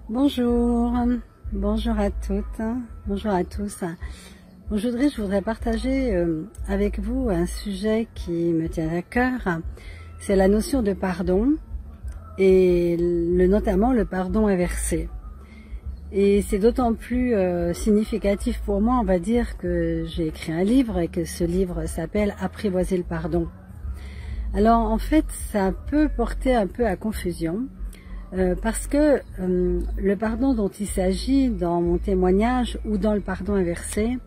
Bonjour, bonjour à toutes, bonjour à tous. Aujourd'hui, je voudrais partager avec vous un sujet qui me tient à cœur. C'est la notion de pardon et notamment le pardon inversé. Et c'est d'autant plus significatif pour moi, on va dire, que j'ai écrit un livre et que ce livre s'appelle « Apprivoiser le pardon ». Alors en fait, ça peut porter un peu à confusion. Parce que le pardon dont il s'agit dans mon témoignage ou dans le pardon inversé,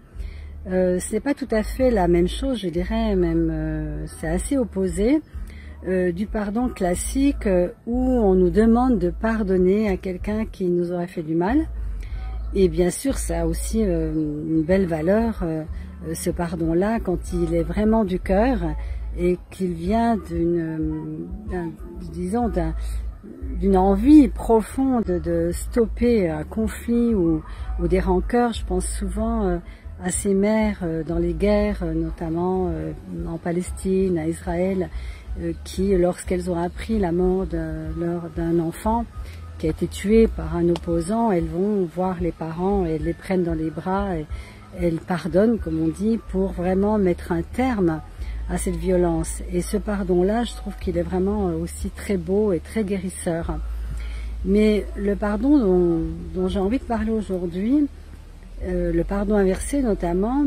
ce n'est pas tout à fait la même chose, je dirais même c'est assez opposé du pardon classique où on nous demande de pardonner à quelqu'un qui nous aurait fait du mal. Et bien sûr, ça a aussi une belle valeur, ce pardon-là, quand il est vraiment du cœur et qu'il vient d'une envie profonde de stopper un conflit ou des rancœurs. Je pense souvent à ces mères dans les guerres, notamment en Palestine, à Israël, qui, lorsqu'elles ont appris la mort d'un enfant qui a été tué par un opposant, elles vont voir les parents et elles les prennent dans les bras et elles pardonnent, comme on dit, pour vraiment mettre un terme à cette violence. Et ce pardon-là, je trouve qu'il est vraiment aussi très beau et très guérisseur. Mais le pardon dont j'ai envie de parler aujourd'hui, le pardon inversé notamment,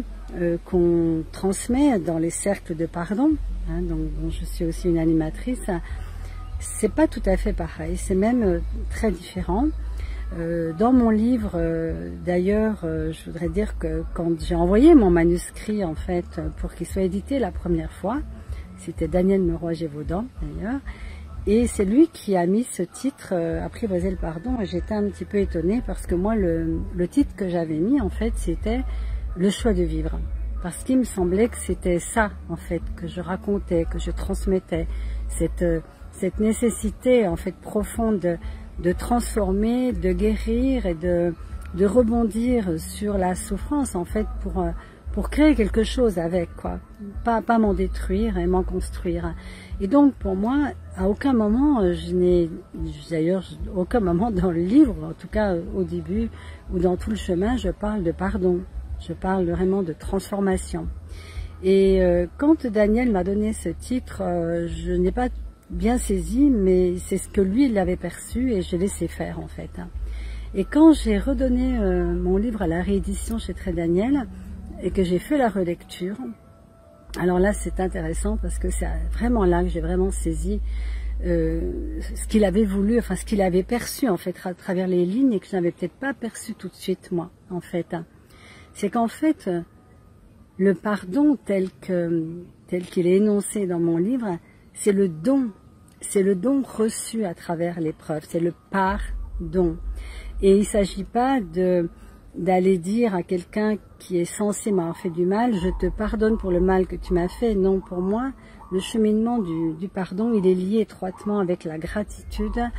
qu'on transmet dans les cercles de pardon, dont je suis aussi une animatrice, c'est pas tout à fait pareil, c'est même très différent. Dans mon livre, d'ailleurs, je voudrais dire que quand j'ai envoyé mon manuscrit, en fait, pour qu'il soit édité la première fois, c'était Daniel Meroy-Gévaudan, d'ailleurs, et c'est lui qui a mis ce titre, Apprivoiser le pardon, et j'étais un petit peu étonnée parce que moi, le titre que j'avais mis, en fait, c'était Le choix de vivre. Parce qu'il me semblait que c'était ça, en fait, que je racontais, que je transmettais, cette nécessité, en fait, profonde de transformer, de guérir et de rebondir sur la souffrance, en fait, pour créer quelque chose avec, quoi. Pas m'en détruire et m'en construire. Et donc, pour moi, à aucun moment, d'ailleurs, aucun moment dans le livre, en tout cas au début ou dans tout le chemin, je parle de pardon. Je parle vraiment de transformation. Et quand Daniel m'a donné ce titre, je n'ai pas bien saisi, mais c'est ce que lui, il avait perçu et je laissé faire, en fait. Et quand j'ai redonné mon livre à la réédition chez Très Daniel et que j'ai fait la relecture, alors là, c'est intéressant parce que c'est vraiment là que j'ai vraiment saisi ce qu'il avait voulu, enfin ce qu'il avait perçu, en fait, à travers les lignes et que je n'avais peut-être pas perçu tout de suite, moi, en fait. C'est qu'en fait, le pardon tel qu'il est énoncé dans mon livre, c'est le don reçu à travers l'épreuve, c'est le pardon. Et il ne s'agit pas d'aller dire à quelqu'un qui est censé m'avoir fait du mal, je te pardonne pour le mal que tu m'as fait. Non, pour moi, le cheminement du pardon, il est lié étroitement avec la gratitude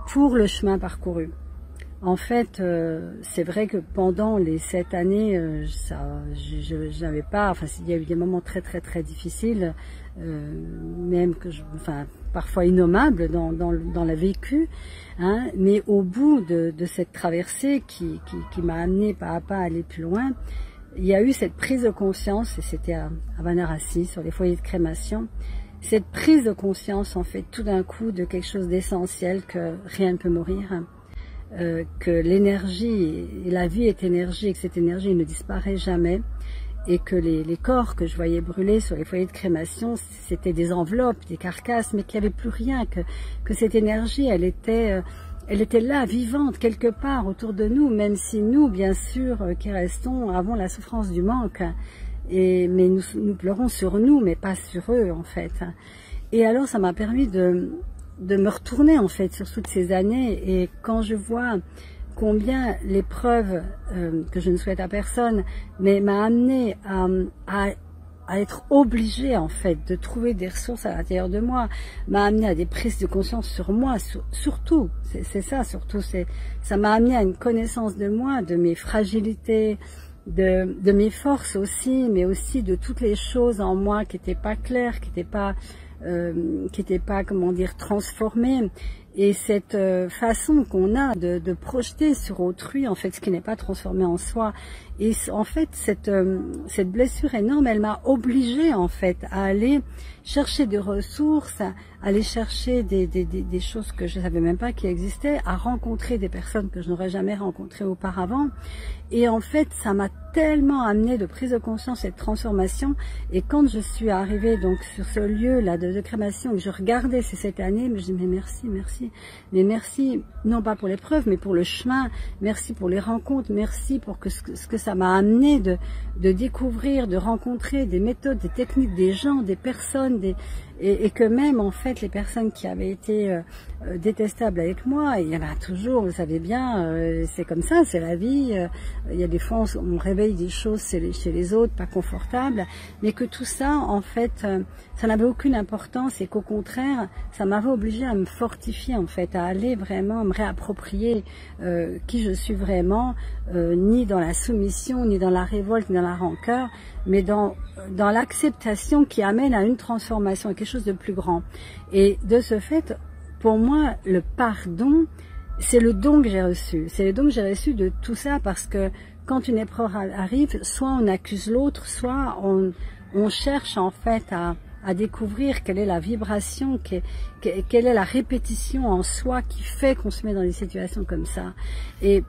pour le chemin parcouru. En fait, c'est vrai que pendant les 7 années, je n'avais pas, enfin, il y a eu des moments très difficiles, même parfois innommables dans la vécu, hein, mais au bout de cette traversée qui m'a amené pas à pas à aller plus loin, il y a eu cette prise de conscience, et c'était à Vanarasi, sur les foyers de crémation, cette prise de conscience, en fait, tout d'un coup, de quelque chose d'essentiel, que rien ne peut mourir. Que l'énergie, et la vie est énergie, et que cette énergie ne disparaît jamais, et que les corps que je voyais brûler sur les foyers de crémation, c'était des enveloppes, des carcasses, mais qu'il n'y avait plus rien, que cette énergie, elle était là, vivante, quelque part autour de nous, même si nous, bien sûr, qui restons, avons la souffrance du manque, mais nous pleurons sur nous, mais pas sur eux, en fait. Et alors, ça m'a permis de me retourner, en fait, sur toutes ces années, et quand je vois combien l'épreuve, que je ne souhaite à personne, mais m'a amené à être obligée, en fait, de trouver des ressources à l'intérieur de moi, m'a amené à des prises de conscience sur moi, surtout, c'est ça, surtout, ça m'a amené à une connaissance de moi, de mes fragilités, de mes forces aussi, mais aussi de toutes les choses en moi qui n'étaient pas claires, qui n'étaient pas, comment dire, transformées. Et cette façon qu'on a de projeter sur autrui, en fait, ce qui n'est pas transformé en soi. Et en fait, cette blessure énorme, elle m'a obligée, en fait, à aller chercher des ressources, à aller chercher des choses que je ne savais même pas qui existaient, à rencontrer des personnes que je n'aurais jamais rencontrées auparavant. Et en fait, ça m'a tellement amené de prise de conscience et de transformation. Et quand je suis arrivée donc sur ce lieu-là de crémation, et je regardais cette année, mais je dis mais merci, merci, mais merci, non pas pour l'épreuve, mais pour le chemin, merci pour les rencontres, merci pour ce que ça m'a amené de découvrir, de rencontrer des méthodes, des techniques, des gens, des personnes, et que même en fait les personnes qui avaient été détestables avec moi, il y en a toujours, vous savez bien, c'est comme ça, c'est la vie, il y a des fois on réveille des choses chez les autres, pas confortables, mais que tout ça en fait, ça n'avait aucune importance et qu'au contraire, ça m'avait obligé à me fortifier en fait, à aller vraiment me réapproprier qui je suis vraiment, ni dans la soumission, ni dans la révolte, ni dans la rancœur, mais dans l'acceptation qui amène à une transformation, à quelque chose de plus grand. Et de ce fait, pour moi, le pardon, c'est le don que j'ai reçu. C'est le don que j'ai reçu de tout ça parce que quand une épreuve arrive, soit on accuse l'autre, soit on cherche en fait à découvrir quelle est la vibration, quelle est la répétition en soi qui fait qu'on se met dans des situations comme ça. Et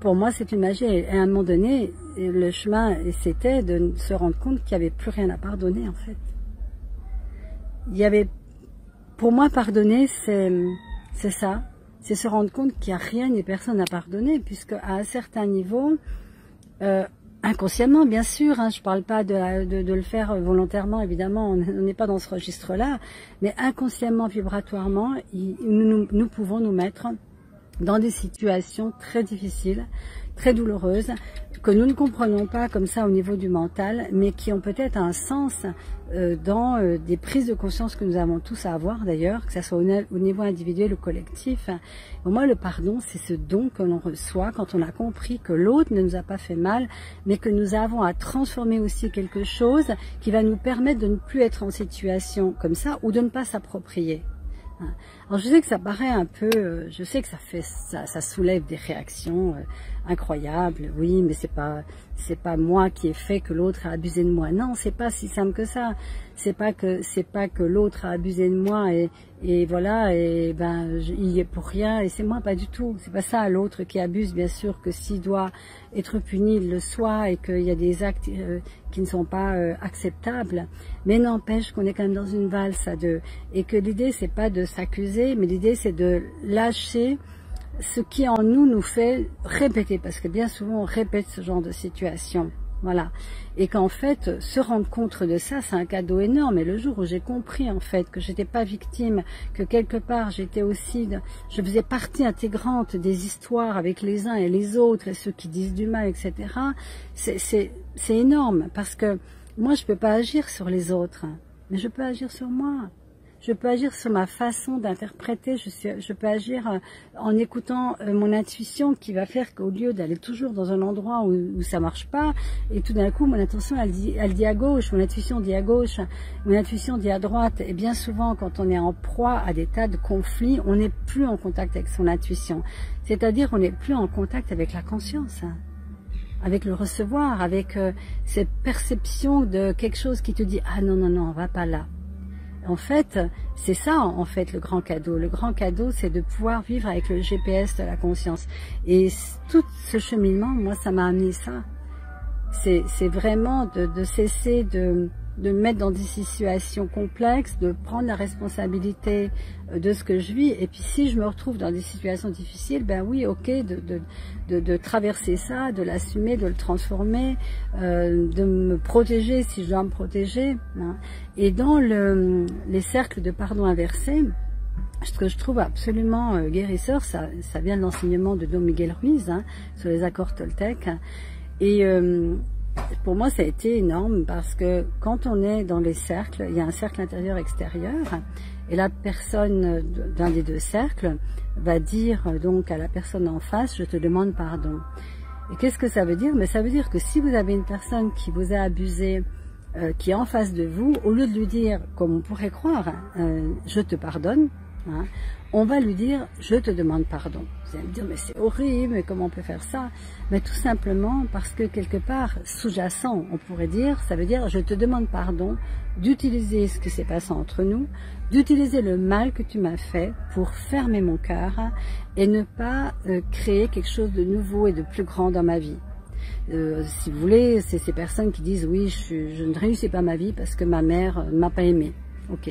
pour moi, c'est une magie. Et à un moment donné, le chemin, c'était de se rendre compte qu'il n'y avait plus rien à pardonner, en fait. Il y avait, pour moi, pardonner, c'est ça. C'est se rendre compte qu'il n'y a rien ni personne à pardonner, puisque à un certain niveau, inconsciemment, bien sûr, hein, je ne parle pas de le faire volontairement, évidemment, on n'est pas dans ce registre-là, mais inconsciemment, vibratoirement, nous pouvons nous mettre dans des situations très difficiles, très douloureuses, que nous ne comprenons pas comme ça au niveau du mental, mais qui ont peut-être un sens dans des prises de conscience que nous avons tous à avoir d'ailleurs, que ce soit au niveau individuel ou collectif. Pour moi, le pardon, c'est ce don que l'on reçoit quand on a compris que l'autre ne nous a pas fait mal, mais que nous avons à transformer aussi quelque chose qui va nous permettre de ne plus être en situation comme ça ou de ne pas s'approprier. Alors je sais que ça paraît un peu, je sais que ça soulève des réactions incroyables. Oui, mais c'est pas moi qui ai fait que l'autre a abusé de moi. Non, c'est pas si simple que ça. C'est pas que l'autre a abusé de moi et voilà et ben il y est pour rien et c'est moi pas du tout. C'est pas ça l'autre qui abuse. Bien sûr que s'il doit être puni, il le soit et qu'il y a des actes qui ne sont pas acceptables. Mais n'empêche qu'on est quand même dans une valse à deux et que l'idée c'est pas de s'accuser, mais l'idée c'est de lâcher ce qui en nous fait répéter, parce que bien souvent on répète ce genre de situation. Voilà. Et qu'en fait, se rendre compte de ça, c'est un cadeau énorme. Et le jour où j'ai compris, en fait, que j'étais pas victime, que quelque part, j'étais aussi, je faisais partie intégrante des histoires avec les uns et les autres, et ceux qui disent du mal, etc. C'est énorme, parce que moi, je peux pas agir sur les autres, mais je peux agir sur moi. Je peux agir sur ma façon d'interpréter, je peux agir en écoutant mon intuition qui va faire qu'au lieu d'aller toujours dans un endroit où ça marche pas, et tout d'un coup mon intuition elle dit à gauche, mon intuition dit à gauche, mon intuition dit à droite, et bien souvent quand on est en proie à des tas de conflits, on n'est plus en contact avec son intuition, c'est-à-dire on n'est plus en contact avec la conscience, avec le recevoir, avec cette perception de quelque chose qui te dit « Ah non, non, non, on va pas là ». En fait, c'est ça, en fait, le grand cadeau. Le grand cadeau, c'est de pouvoir vivre avec le GPS de la conscience. Et tout ce cheminement, moi, ça m'a amené ça. C'est vraiment de cesser de me mettre dans des situations complexes, de prendre la responsabilité de ce que je vis. Et puis, si je me retrouve dans des situations difficiles, ben oui, ok, de traverser ça, de l'assumer, de le transformer, de me protéger si je dois me protéger. Hein. Et dans les cercles de pardon inversé, ce que je trouve absolument guérisseur, ça vient de l'enseignement de Don Miguel Ruiz, hein, sur les accords Toltec. Et pour moi, ça a été énorme parce que quand on est dans les cercles, il y a un cercle intérieur-extérieur et la personne d'un des deux cercles va dire donc à la personne en face, je te demande pardon. Et qu'est-ce que ça veut dire? Mais ça veut dire que si vous avez une personne qui vous a abusé, qui est en face de vous, au lieu de lui dire, comme on pourrait croire, je te pardonne, hein, on va lui dire « je te demande pardon ». Vous allez me dire « mais c'est horrible, mais comment on peut faire ça ?» Mais tout simplement parce que quelque part, sous-jacent, on pourrait dire, ça veut dire « je te demande pardon d'utiliser ce qui s'est passé entre nous, d'utiliser le mal que tu m'as fait pour fermer mon cœur et ne pas créer quelque chose de nouveau et de plus grand dans ma vie. » Si vous voulez, c'est ces personnes qui disent « oui, je ne réussis pas ma vie parce que ma mère ne m'a pas aimé ». Ok.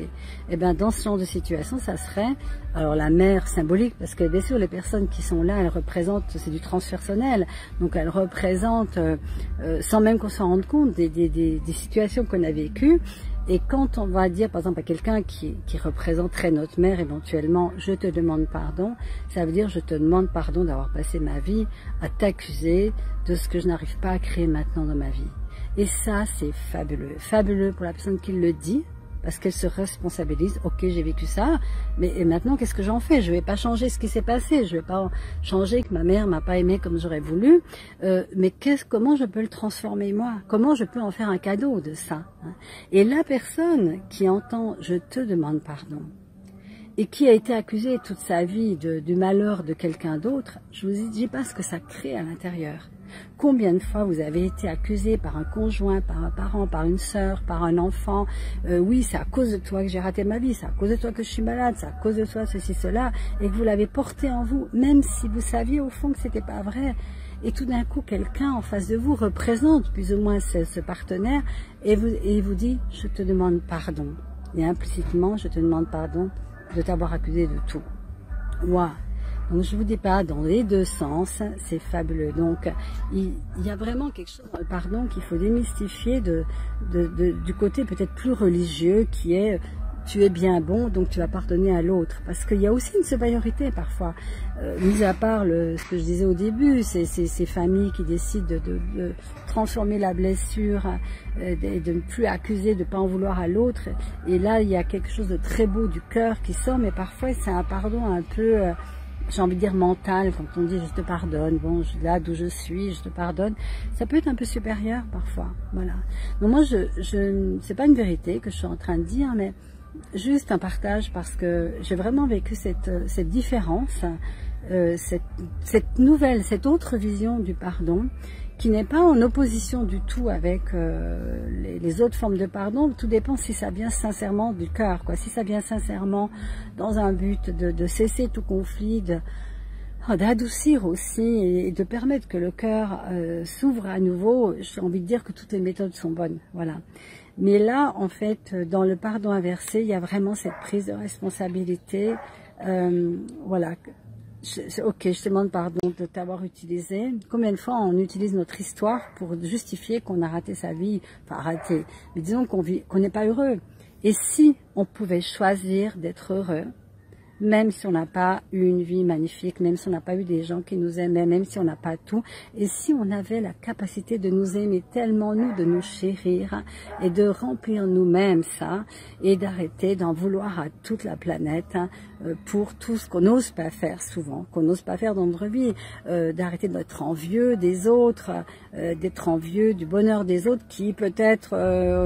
Et bien dans ce genre de situation, ça serait, alors la mère symbolique, parce que bien sûr les personnes qui sont là, elles représentent, c'est du transpersonnel, donc elles représentent, sans même qu'on s'en rende compte, des situations qu'on a vécues. Et quand on va dire par exemple à quelqu'un qui représenterait notre mère éventuellement, je te demande pardon, ça veut dire je te demande pardon d'avoir passé ma vie à t'accuser de ce que je n'arrive pas à créer maintenant dans ma vie. Et ça c'est fabuleux, fabuleux pour la personne qui le dit, parce qu'elle se responsabilise. Ok, j'ai vécu ça, mais maintenant qu'est-ce que j'en fais? Je vais pas changer ce qui s'est passé, je vais pas changer que ma mère m'a pas aimé comme j'aurais voulu, mais comment je peux le transformer moi? Comment je peux en faire un cadeau de ça, hein? Et la personne qui entend « je te demande pardon » et qui a été accusée toute sa vie du malheur de quelqu'un d'autre, je vous dis pas ce que ça crée à l'intérieur. Combien de fois vous avez été accusé par un conjoint, par un parent, par une sœur, par un enfant, oui c'est à cause de toi que j'ai raté ma vie, c'est à cause de toi que je suis malade, c'est à cause de toi ceci, cela, et que vous l'avez porté en vous, même si vous saviez au fond que c'était pas vrai, et tout d'un coup quelqu'un en face de vous représente plus ou moins ce partenaire, et il vous dit je te demande pardon, et implicitement je te demande pardon de t'avoir accusé de tout. Waouh. Donc je vous dis pas dans les deux sens, c'est fabuleux. Donc il y a vraiment quelque chose dans le pardon qu'il faut démystifier du côté peut-être plus religieux qui est tu es bien bon donc tu vas pardonner à l'autre, parce qu'il y a aussi une supériorité parfois, mis à part ce que je disais au début, ces familles qui décident de transformer la blessure et de ne plus accuser, de ne pas en vouloir à l'autre, et là il y a quelque chose de très beau du cœur qui sort, mais parfois c'est un pardon un peu j'ai envie de dire mental, quand on dit je te pardonne, bon, là d'où je suis, je te pardonne, ça peut être un peu supérieur parfois, voilà. Donc moi, c'est pas une vérité que je suis en train de dire, mais juste un partage parce que j'ai vraiment vécu cette différence, cette autre vision du pardon, qui n'est pas en opposition du tout avec les autres formes de pardon. Tout dépend si ça vient sincèrement du cœur, quoi. Si ça vient sincèrement dans un but de cesser tout conflit, d'adoucir aussi et de permettre que le cœur s'ouvre à nouveau, j'ai envie de dire que toutes les méthodes sont bonnes, voilà. Mais là, en fait, dans le pardon inversé, il y a vraiment cette prise de responsabilité, voilà. Ok, je te demande pardon de t'avoir utilisé. Combien de fois on utilise notre histoire pour justifier qu'on a raté sa vie, enfin raté, mais disons qu'on n'est pas heureux. Et si on pouvait choisir d'être heureux, même si on n'a pas eu une vie magnifique, même si on n'a pas eu des gens qui nous aimaient, même si on n'a pas tout, et si on avait la capacité de nous aimer tellement, nous, de nous chérir, et de remplir nous-mêmes ça, et d'arrêter d'en vouloir à toute la planète, pour tout ce qu'on n'ose pas faire souvent, qu'on n'ose pas faire dans notre vie, d'arrêter d'être envieux des autres, d'être envieux du bonheur des autres qui peut-être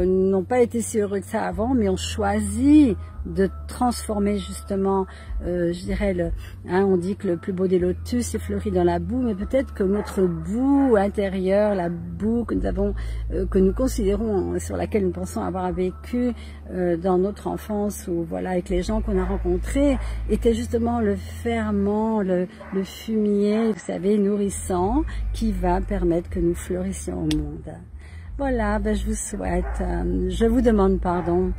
n'ont pas été si heureux que ça avant, mais ont choisi de transformer justement, je dirais, on dit que le plus beau des lotus est fleuri dans la boue, mais peut-être que notre boue intérieure, la boue que nous avons, que nous considérons, sur laquelle nous pensons avoir vécu dans notre enfance, ou voilà, avec les gens qu'on a rencontrés, était justement le ferment, le fumier, vous savez, nourrissant, qui va permettre que nous fleurissions au monde. Voilà, ben je vous souhaite, je vous demande pardon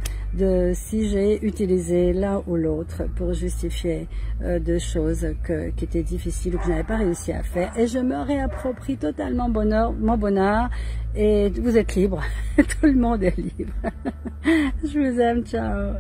si j'ai utilisé l'un ou l'autre pour justifier de choses qui étaient difficiles ou que je n'avais pas réussi à faire. Et je me réapproprie totalement mon bonheur, et vous êtes libre, tout le monde est libre. Je vous aime, ciao.